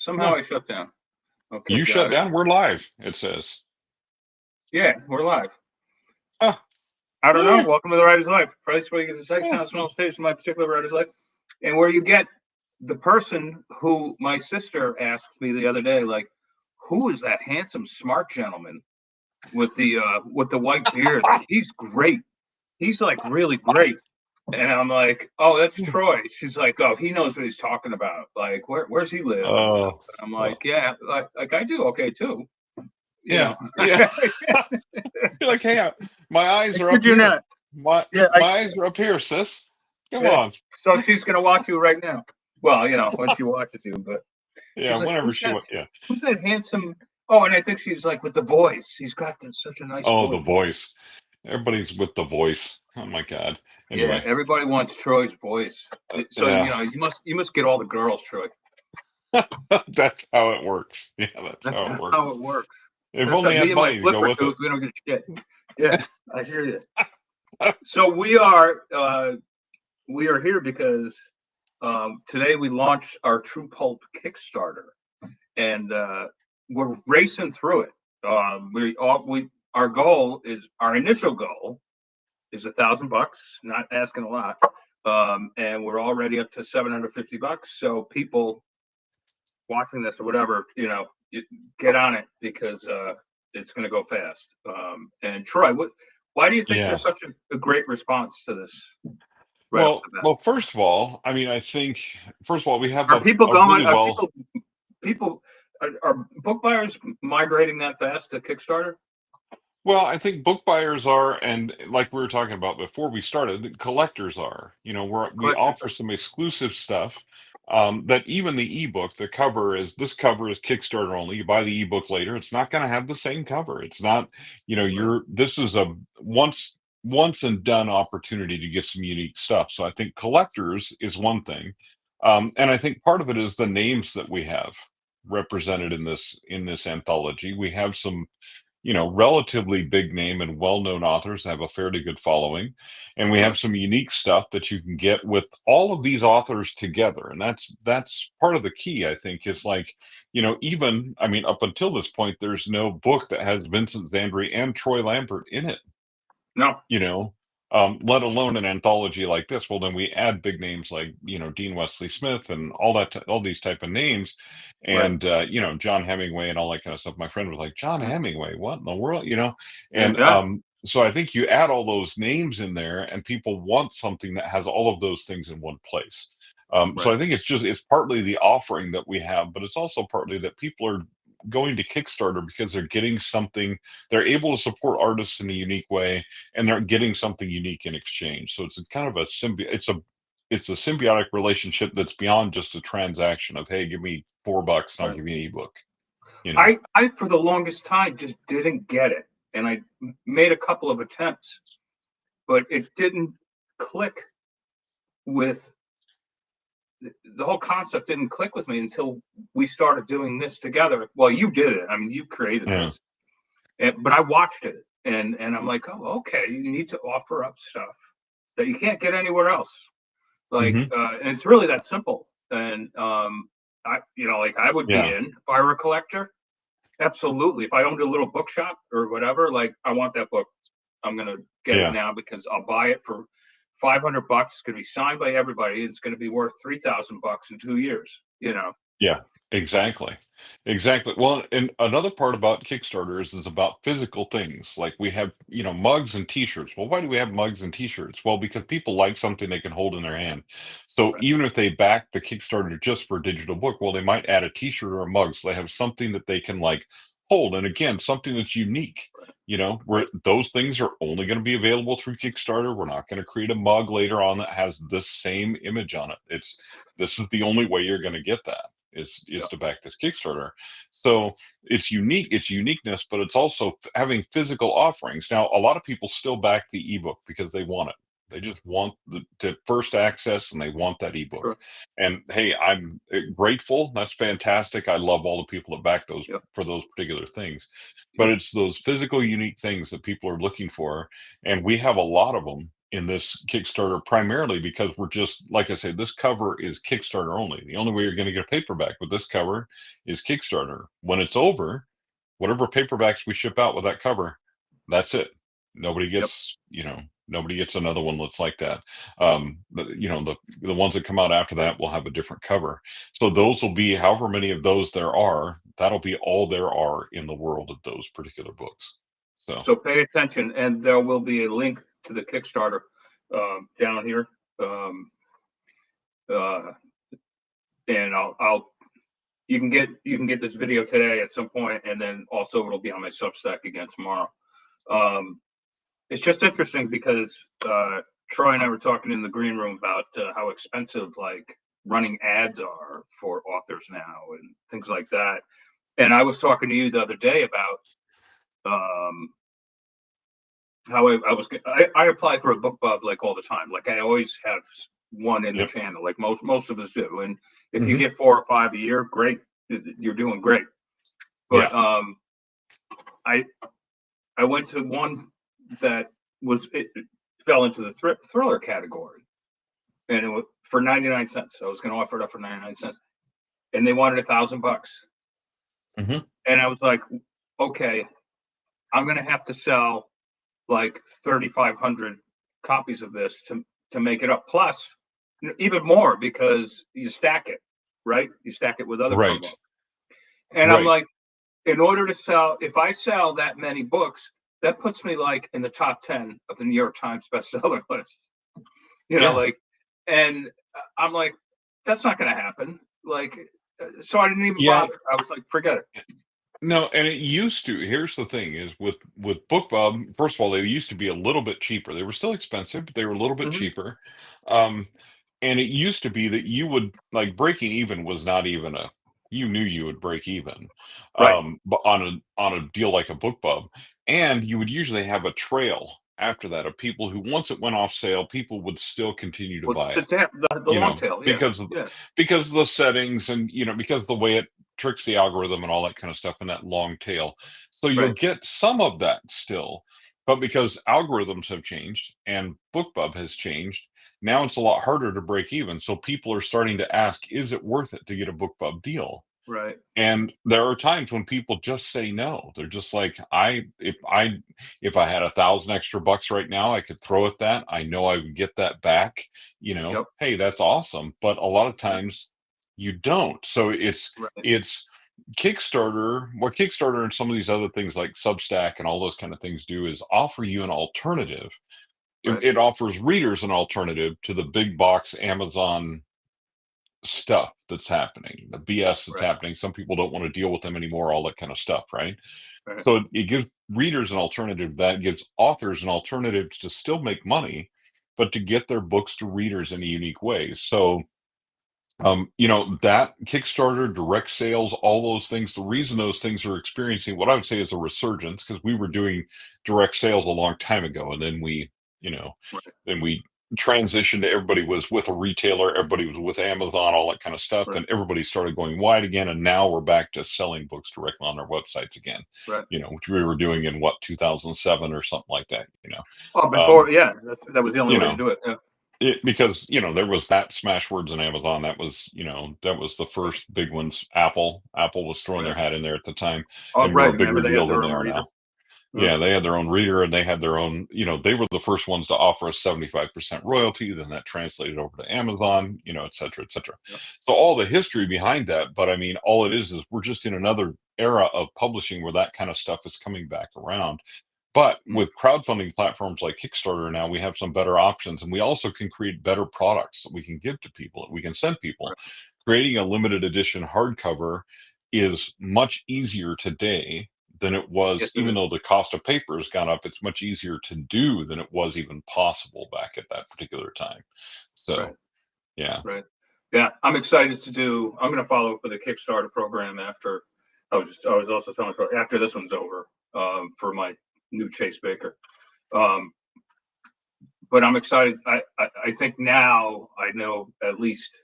Somehow No, I shut down. Okay, you shut got it. down. We're live. It says. Yeah, we're live. Huh. I don't know. Yeah. Welcome to the Writer's Life. Price where you get the sight, Yeah. sound, smell, taste of my particular writer's life, and where you get the person who my sister asked me the other day, like, who is that handsome, smart gentleman with the white beard? Like, he's great. He's like really great. And I'm like, oh, that's Troy. She's like, oh, he knows what he's talking about. Like, where's he live and stuff. Oh. And I'm like, yeah, like I do okay too. You Yeah. know, Yeah. You're like, hey, my eyes I are kid up you here. not. My Yeah, my eyes are up here, sis. Come yeah. on. So she's gonna watch you right now. Well, when she watches you, but Yeah. she's like, Whenever she went. Yeah. who's that handsome? Oh, and I think she's like with the voice. He's got such a nice Oh, the voice. voice. Everybody's with the voice. Oh my God. Yeah, Anyway. everybody wants Troy's voice. So Yeah. you must get all the girls, Troy. That's how it works. Yeah, that's That's how it works. how it works. If That's only like I me had and my money to go flipper with it. tooth. We don't get shit. Yeah, I hear you. So we are here because today we launched our True Pulp Kickstarter, and we're racing through it. Our initial goal is $1,000, not asking a lot, and we're already up to $750. So people watching this or whatever, get on it because it's going to go fast. And Troy, why do you think Yeah. there's such a great response to this right off Well, the bat? well, first of all, I mean, I think first of all, we have Are people a going? really Are well. people are book buyers migrating that fast to Kickstarter? Well, I think book buyers are, and like we were talking about before we started, the collectors are. We Collectors offer some exclusive stuff that even the ebook, this cover is Kickstarter only. You buy the ebook later, it's not going to have the same cover. It's not, are. this is a once and done opportunity to get some unique stuff. So I think collectors is one thing, and I think part of it is the names that we have represented in this anthology. We have some relatively big name and well-known authors that have a fairly good following. And we Right. have some unique stuff that you can get with all of these authors together. And that's part of the key, I think, is like, even, I mean, up until this point, there's no book that has Vincent Zandri and Troy Lambert in it, No. you know, let alone an anthology like this. Well, then we add big names like, Dean Wesley Smith and all these type of names, Right. and John Hemingway and all that kind of stuff. My friend was like, John Hemingway, what in the world, Yeah. and Yeah. so I think you add all those names in there, and people want something that has all of those things in one place. So Right. I think it's partly the offering that we have, but it's also partly that people are going to Kickstarter because they're getting something. They're able to support artists in a unique way, and they're getting something unique in exchange. So it's a kind of a it's a symbiotic relationship that's beyond just a transaction of, hey, give me $4 and I'll Right. give you an ebook. I for the longest time just didn't get it, and I made a couple of attempts, but it didn't click with the whole concept. Didn't click with me until we started doing this together. Well, you did it. I mean, you created Yeah. this, but I watched it, and I'm like, oh, okay. You need to offer up stuff that you can't get anywhere else. Like, Hmm. and it's really that simple. And like I would be Yeah. in if I were a collector. Absolutely. If I owned a little bookshop or whatever, like I want that book. I'm gonna get it Yeah. now because I'll buy it for $500. It's gonna be signed by everybody. It's gonna be worth $3,000 in 2 years. Yeah, exactly. Exactly. Well, and another part about Kickstarter is it's about physical things. Like we have, mugs and t-shirts. Well, why do we have mugs and t-shirts? Well, because people like something they can hold in their hand. So Right. even if they back the Kickstarter just for a digital book, well, they might add a t-shirt or a mug so they have something that they can like hold. And again, something that's unique. Where Right. those things are only going to be available through Kickstarter. We're not going to create a mug later on that has this same image on it. This is the only way you're going to get that is Yeah. to back this Kickstarter. So it's uniqueness, but it's also having physical offerings. Now, a lot of people still back the ebook because they want it. They just want the first access and they want that ebook. Sure. And hey, I'm grateful. That's fantastic. I love all the people that back those Yep. for those particular things. But it's those physical, unique things that people are looking for. And we have a lot of them. in this Kickstarter primarily because we're just, like I say, this cover is Kickstarter only. The only way you're going to get a paperback with this cover is Kickstarter. When it's over, whatever paperbacks we ship out with that cover, that's it. Nobody Yep. gets, nobody gets another one that's like that. The ones that come out after that will have a different cover. So those will be however many of those there are. That'll be all there are in the world of those particular books. So pay attention, and there will be a link to the Kickstarter down here. And you can get this video today at some point, and then also it'll be on my Substack again tomorrow. It's just interesting because Troy and I were talking in the green room about how expensive like running ads are for authors now and things like that. And I was talking to you the other day about how I apply for a BookBub like all the time. Like I always have one in the channel, like most of us do. And if you get 4 or 5 a year, great, you're doing great. But I went to one that it fell into the thriller category, and it was for 99 cents. I was going to offer it up for 99 cents, and they wanted $1,000. And I was like, okay, I'm going to have to sell like 3,500 copies of this to make it up. Plus, even more because you stack it, right? You stack it with other books. And I'm like, in order to sell, if I sell that many books, that puts me like in the top 10 of the New York Times bestseller list. And I'm like, that's not going to happen. Like, so I didn't even bother. I was like, forget it. No, and it used to. Here's the thing: is with BookBub. First of all, they used to be a little bit cheaper. They were still expensive, but they were a little bit cheaper. And it used to be that you would like breaking even was not even you knew you would break even, but on a deal like a BookBub, and you would usually have a trail after that of people who once it went off sale, people would still continue to buy it. The long tail, because of the settings and because of the way it tricks the algorithm and all that kind of stuff and that long tail. So you'll get some of that still, but because algorithms have changed and BookBub has changed, now it's a lot harder to break even. So people are starting to ask, is it worth it to get a BookBub deal? Right. And there are times when people just say no. They're just like, if I had $1,000 extra bucks right now, I could throw at that. I know I would get that back. Hey, that's awesome. But a lot of times you don't. So it's Kickstarter. What Kickstarter and some of these other things like Substack and all those kind of things do is offer you an alternative. It offers readers an alternative to the big box Amazon stuff that's happening, the BS that's happening. Some people don't want to deal with them anymore, all that kind of stuff, right? So it gives readers an alternative, that gives authors an alternative to still make money, but to get their books to readers in a unique way. So that Kickstarter, direct sales, all those things, the reason those things are experiencing what I would say is a resurgence, because we were doing direct sales a long time ago, and then we transitioned to everybody was with a retailer, everybody was with Amazon, all that kind of stuff. Then everybody started going wide again, and now we're back to selling books directly on their websites again. Which we were doing in 2007 or something like that. Oh, before, that was the only way to do it. Because there was that Smashwords and Amazon. That was the first big ones. Apple was throwing their hat in there at the time, and we're a bigger deal than they are now. Yeah, they had their own reader, and they had their own. They were the first ones to offer a 75% royalty. Then that translated over to Amazon, et cetera, et cetera. So all the history behind that, but I mean, all it is we're just in another era of publishing where that kind of stuff is coming back around. But with crowdfunding platforms like Kickstarter now, we have some better options, and we also can create better products that we can give to people, that we can send people. Creating a limited edition hardcover is much easier today than it was, even though the cost of paper has gone up. It's much easier to do than it was even possible back at that particular time. So, yeah. Yeah, I'm excited I'm going to follow up with a Kickstarter program after. I was also telling you after this one's over for my new Chase Baker. But I'm excited. I think now I know at least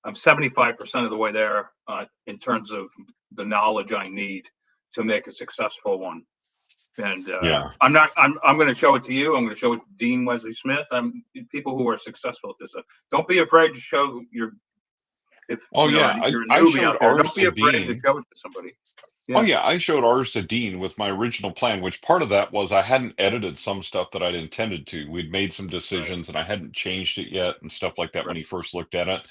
I'm 75% of the way there in terms of the knowledge I need to make a successful one. And Yeah. I'm going to show it to you. I'm going to show it to Dean Wesley Smith. People who are successful at this. Don't be afraid to show your, if Oh you know, yeah. you're a I newbie showed out there. ours Don't be to afraid to Dean. show it to somebody. Oh Yeah, yeah, I showed ours to Dean with my original plan, which part of that was I hadn't edited some stuff that I'd intended to. We'd made some right, decisions and I hadn't changed it yet and stuff like that when right, he first looked at it.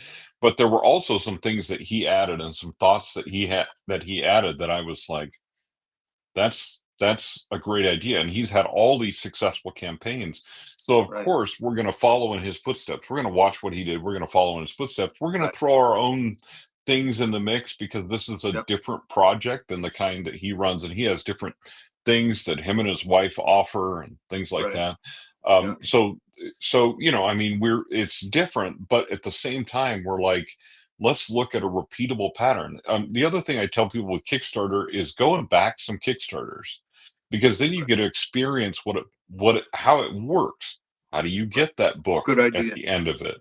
But there were also some things that he added and some thoughts that he added that I was like, that's a great idea, and he's had all these successful campaigns. So of right, course we're going to follow in his footsteps. We're going to watch what he did. We're going to follow in his footsteps. We're going right. to throw our own things in the mix because this is a Yep, different project than the kind that he runs, and he has different things that him and his wife offer and things like right. that. Yeah, So I mean, it's different, but at the same time we're like, let's look at a repeatable pattern. The other thing I tell people with Kickstarter is go and back some Kickstarters because then you right, get to experience how it works. How do you right. get that book Good at idea. the end of it?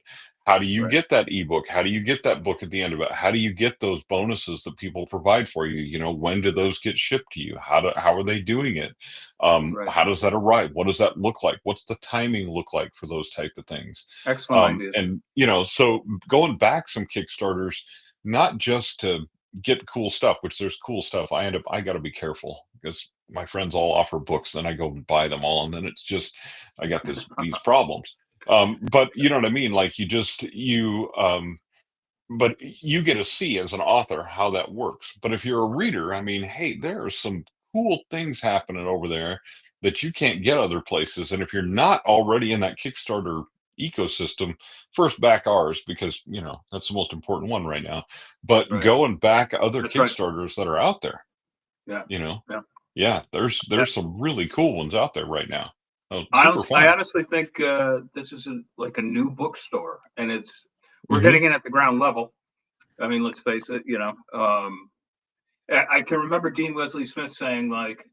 How do you Right, get that ebook? How do you get that book at the end of it? How do you get those bonuses that people provide for you? When do those get shipped to you? How are they doing it? right. How does that arrive? What does that look like? What's the timing look like for those type of things? Excellent ideas. And so going back some Kickstarters, not just to get cool stuff, which there's cool stuff. I got to be careful because my friends all offer books, then I go and buy them all, and then it's just I got these problems. But you know what I mean? Like but you get to see as an author how that works. But if you're a reader, I mean, hey, there are some cool things happening over there that you can't get other places. And if you're not already in that Kickstarter ecosystem, first back ours because that's the most important one right now. But Right. go and back other That's right. Kickstarters that are out there. Yeah, You know, yeah. yeah, Yeah. there's some really cool ones out there right now. Oh, I super honestly, I fun. honestly think this is like a new bookstore, and we're Hmm. getting in at the ground level. I mean, let's face it. I can remember Dean Wesley Smith saying like,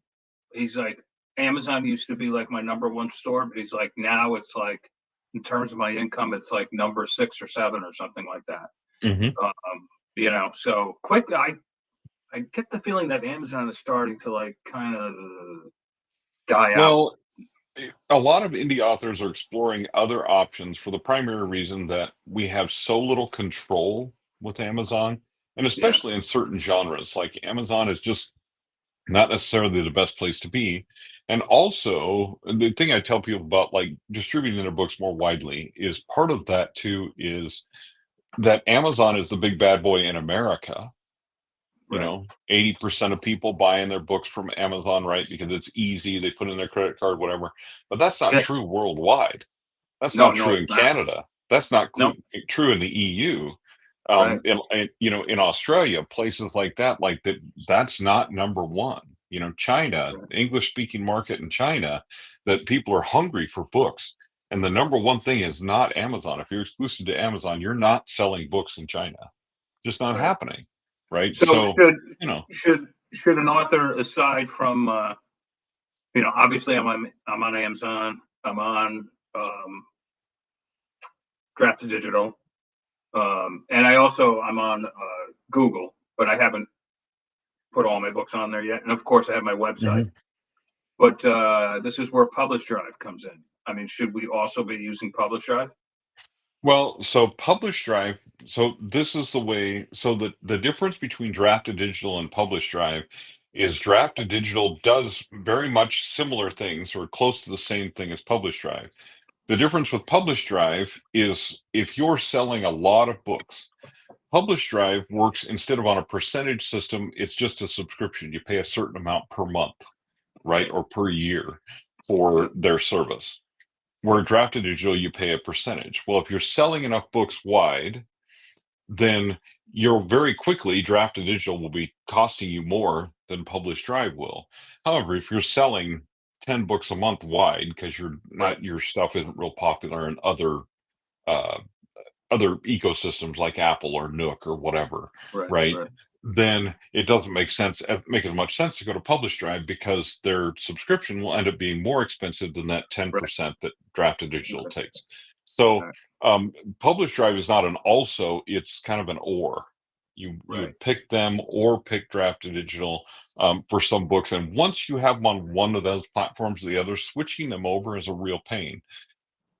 he's like, Amazon used to be like my number one store, but he's like, now it's like, in terms of my income, it's like number 6 or 7 or something like that. Hmm. So quick. I get the feeling that Amazon is starting to like kind of die out. Well, a lot of indie authors are exploring other options for the primary reason that we have so little control with Amazon, and Yeah, especially in certain genres. Like Amazon is just not necessarily the best place to be. And also, the thing I tell people about like distributing their books more widely is part of that too is that Amazon is the big bad boy in America. right. 80% of people buying their books from Amazon, right? Because it's easy, they put in their credit card, whatever. But that's not Yeah. true worldwide. That's No, not no, true it's in not. Canada. That's not No, true in the EU. right, In Australia, places like that, that's not number one. China, right, English speaking market in China, that people are hungry for books. And the number one thing is not Amazon. If you're exclusive to Amazon, you're not selling books in China. Just not right. happening. Right. So So, you know, should an author, aside from obviously I'm on Amazon, I'm on Draft to Digital, and I'm on Google, but I haven't put all my books on there yet. And of course, I have my website. But this is where Publish Drive comes in. I mean, should we also be using Publish Drive? well, so Publish Drive, so this is the way, so the difference between Draft to Digital and Publish Drive is Draft to Digital does very much similar things or close to the same thing as Publish Drive. The difference with Publish Drive is if you're selling a lot of books, Publish Drive works instead of on a percentage system, it's just a subscription. You pay a certain amount per month, right? Right, Or per year right, for their service. Where right, Draft to Digital, you pay a percentage. Well, if you're selling enough books wide, then you're very quickly Draft to Digital will be costing you more than Publish Drive will. However, if you're selling 10 books a month wide because you're right, not your stuff isn't real popular in uh, other ecosystems like Apple or Nook or whatever, right, right? right, Then it doesn't make as much sense to go to Publish Drive because their subscription will end up being more expensive than that right, 10% that Drafted Digital right, takes. So right, Publish Drive is not an also, it's kind of an or. You Right. would pick them or pick Draft to Digital for some books. And once you have them on one of those platforms or the other, switching them over is a real pain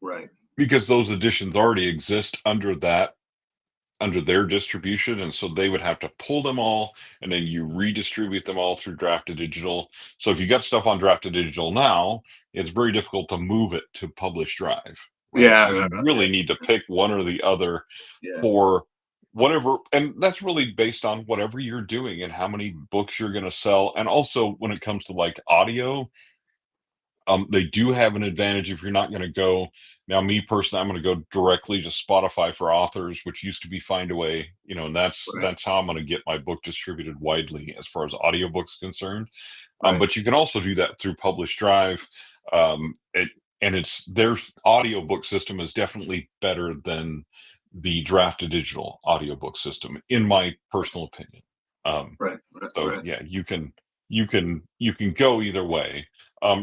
Right. because those editions already exist under their distribution, and so they would have to pull them all and then you redistribute them all through Draft to Digital. So if you got stuff on Draft to Digital now, it's very difficult to move it to Publish Drive, right? So Yeah. you really need to pick one or the other Yeah. for whatever, and that's really based on whatever you're doing and how many books you're going to sell. And also when it comes to like audio, they do have an advantage if you're not going to go. Now, me personally, I'm going to go directly to Spotify for authors, which used to be Findaway, and Right. that's how I'm going to get my book distributed widely as far as audiobooks concerned. Right. But you can also do that through Publish Drive. And it's their audiobook system is definitely better than the Draft to Digital audiobook system, in my personal opinion. Right. Right. So Right. yeah, you can go either way.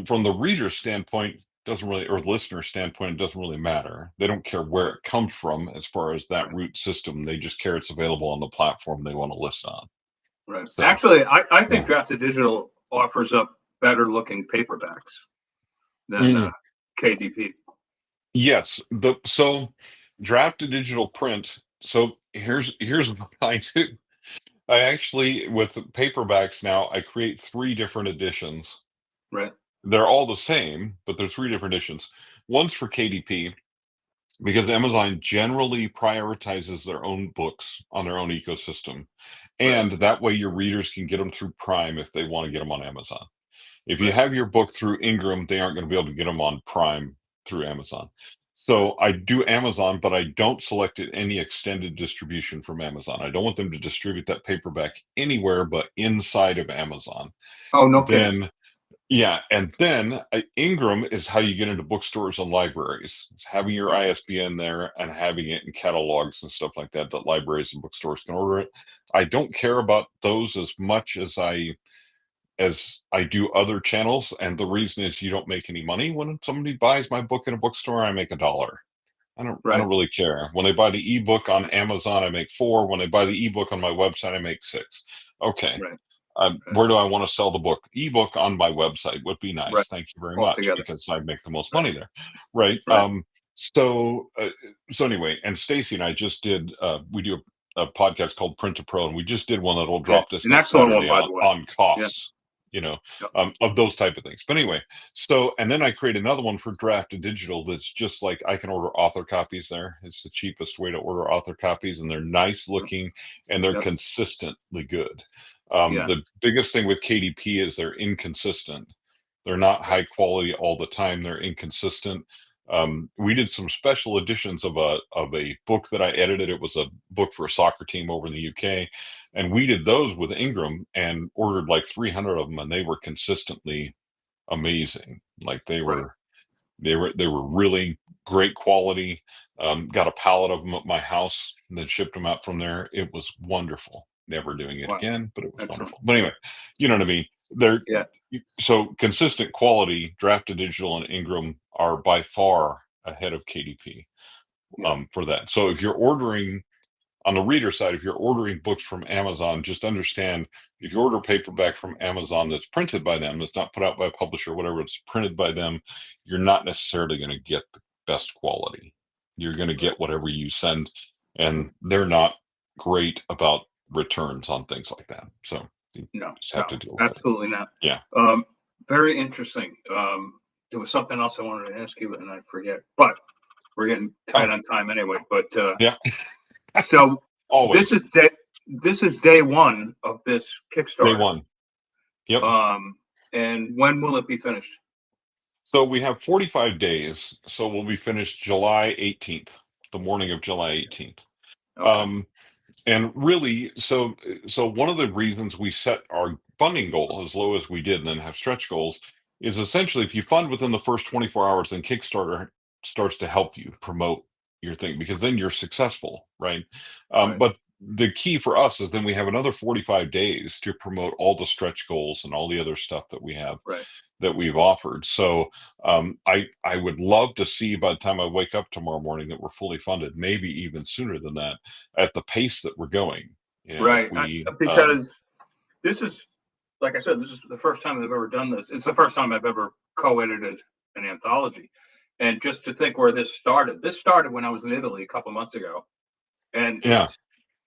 From the reader standpoint, doesn't really, or listener standpoint, it doesn't really matter. They don't care where it comes from as far as that Right. root system. They just care it's available on the platform they want to list on. Right. So Actually, I think yeah. Draft to Digital offers up better looking paperbacks than Mm, KDP. yes. So Draft to Digital print. So here's what I do. I actually, with paperbacks now, I create three different editions. Right. They're all the same, but they're three different editions. One's for KDP because Amazon generally prioritizes their own books on their own ecosystem. Right. And that way your readers can get them through Prime if they want to get them on Amazon. If you Right. have your book through Ingram, they aren't going to be able to get them on Prime through Amazon. So I do Amazon, but I don't select any extended distribution from Amazon. I don't want them to distribute that paperback anywhere but inside of Amazon. Oh, no kidding. Then yeah, and then Ingram is how you get into bookstores and libraries. It's having your Okay. ISBN there and having it in catalogs and stuff like that that libraries and bookstores can order it. I don't care about those as much as I do other channels, and the reason is you don't make any money when somebody buys my book in a bookstore. I make $1. I Right. don't really care. When they buy the ebook on Amazon, I make 4. When they buy the ebook on my website, I make 6. Okay. Right. Right. Where do I want to sell the book? Ebook on my website would be Right. nice. Thank you very All much together. because I make the most Right. money there, right? Right. So anyway, and Stacy and I just did. We do a podcast called Print to Pro, and we just did one that'll Okay. drop this An next excellent one, Saturday by on the way. on Yeah. costs, Yep. of those type of things. But anyway, so and then I create another one for Draft to Digital that's just like I can order author copies there. It's the cheapest way to order author copies, and they're nice looking and they're Yep. consistently good. Yeah. The biggest thing with KDP is they're inconsistent. They're not Right. high quality all the time. They're inconsistent. We did some special editions of a book that I edited. It was a book for a soccer team over in the UK, and we did those with Ingram and ordered like 300 of them, and they were consistently amazing. Like Right. they were really great quality. Got a pallet of them at my house and then shipped them out from there. It was wonderful. Never doing it Wow. again, but it was Excellent. wonderful. But anyway, you know what I mean? They're Yeah. so consistent quality. Draft to Digital and Ingram are by far ahead of KDP Yeah. for that. So if you're ordering on the reader side, if you're ordering books from Amazon, just understand if you order paperback from Amazon that's printed by them, that's not put out by a publisher, whatever, it's printed by them, you're not necessarily going to get the best quality. You're going to Right. get whatever you send, and they're not great about returns on things like that. So you No. just have No. to deal with it. Absolutely not. Yeah. Very interesting. There was something else I wanted to ask you, and I forget. But we're getting tight Oh, on time anyway. But yeah. so this Always is day one of this day Kickstarter. one. Yep. And when will it be finished? So we have 45 days. So we'll be finished July 18th, the morning of July 18th. Okay. Um, and really, so one of the reasons we set our funding goal as low as we did and then have stretch goals is essentially if you fund within the first 24 hours, then Kickstarter starts to help you promote your thing because then you're successful, right? Right. But the key for us is then we have another 45 days to promote all the stretch goals and all the other stuff that we have Right. that we've offered. So I would love to see by the time I wake up tomorrow morning that we're fully funded, maybe even sooner than that, at the pace that we're going. You know, if Right. we, Because this is, like I said, this is the first time I've ever done this. It's the first time I've ever co-edited an anthology. And just to think where this started when I was in Italy a couple months ago. And yeah,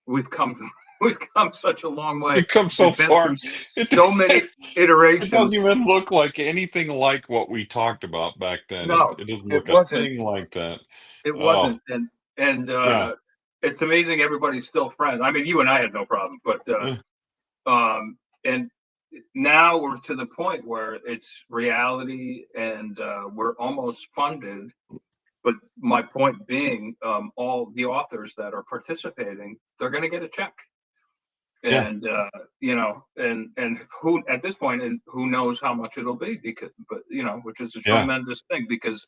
we've come, we've come such a long way. we've come so We've been through far. It, so many it doesn't iterations. even look like anything like what we talked about back then. No, It doesn't it look a wasn't. thing like that. It Oh, wasn't. And yeah. it's amazing everybody's still friends. I mean, you and I had no problem, but Eh, and now we're to the point where it's reality and we're almost funded. But my point being, all the authors that are participating, they're going to get a check. yeah, And and who at this point, and who knows how much it'll be, because, but which is a yeah, tremendous thing, because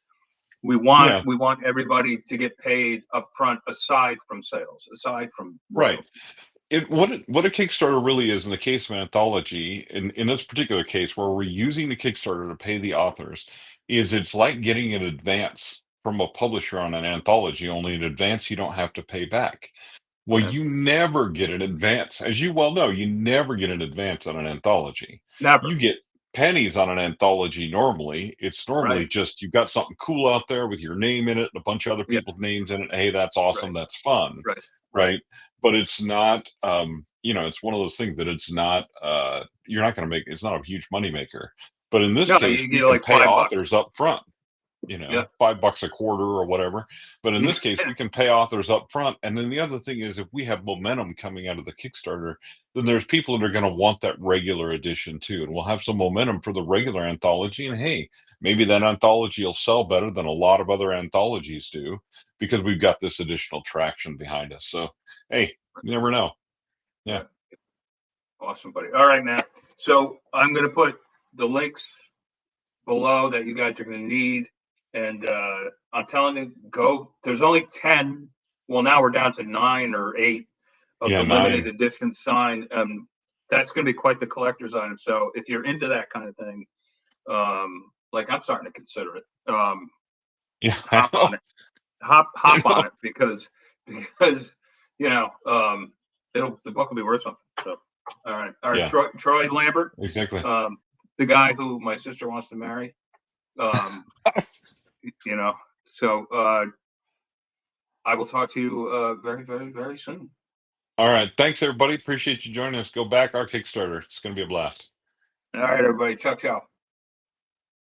we yeah. want everybody to get paid up front, aside from sales, aside from Right. royalties. What a Kickstarter really is in the case of an anthology, in this particular case, where we're using the Kickstarter to pay the authors, is it's like getting an advance from a publisher on an anthology, only in advance you don't have to pay back. Well, Yeah. you never get an advance. As you well know, you never get an advance on an anthology. Never. You get pennies on an anthology normally. It's normally Right. just you've got something cool out there with your name in it and a bunch of other Yeah. people's names in it. Hey, that's awesome. Right. That's fun. Right. Right. Right. But it's not, it's one of those things that it's not, you're not going to make, it's not a huge moneymaker. But in this No, case, you we get can like pay $5. authors up front, Yeah. $5 a quarter or whatever. But in this case, we can pay authors up front. And then the other thing is, if we have momentum coming out of the Kickstarter, then there's people that are going to want that regular edition too. And we'll have some momentum for the regular anthology. And hey, maybe that anthology will sell better than a lot of other anthologies do because we've got this additional traction behind us. So, hey, you never know. Yeah. Yeah. Awesome, buddy. All right, man. So I'm gonna put the links below that you guys are gonna need, and I'm telling you, go. There's only 10. Well, now we're down to 9 or 8 of Yeah. the limited Nine. edition sign. That's gonna be quite the collector's item. So if you're into that kind of thing, like I'm starting to consider it. Yeah. I Hop know. on it. Hop I on know. it, because the book will be worth something. So, all right, Yeah. Troy Lambert, Exactly. um, the guy who my sister wants to marry. Um, you know, so I will talk to you very, very, very soon. All right. Thanks, everybody. Appreciate you joining us. Go back our Kickstarter. It's going to be a blast. All right, everybody. Ciao, ciao.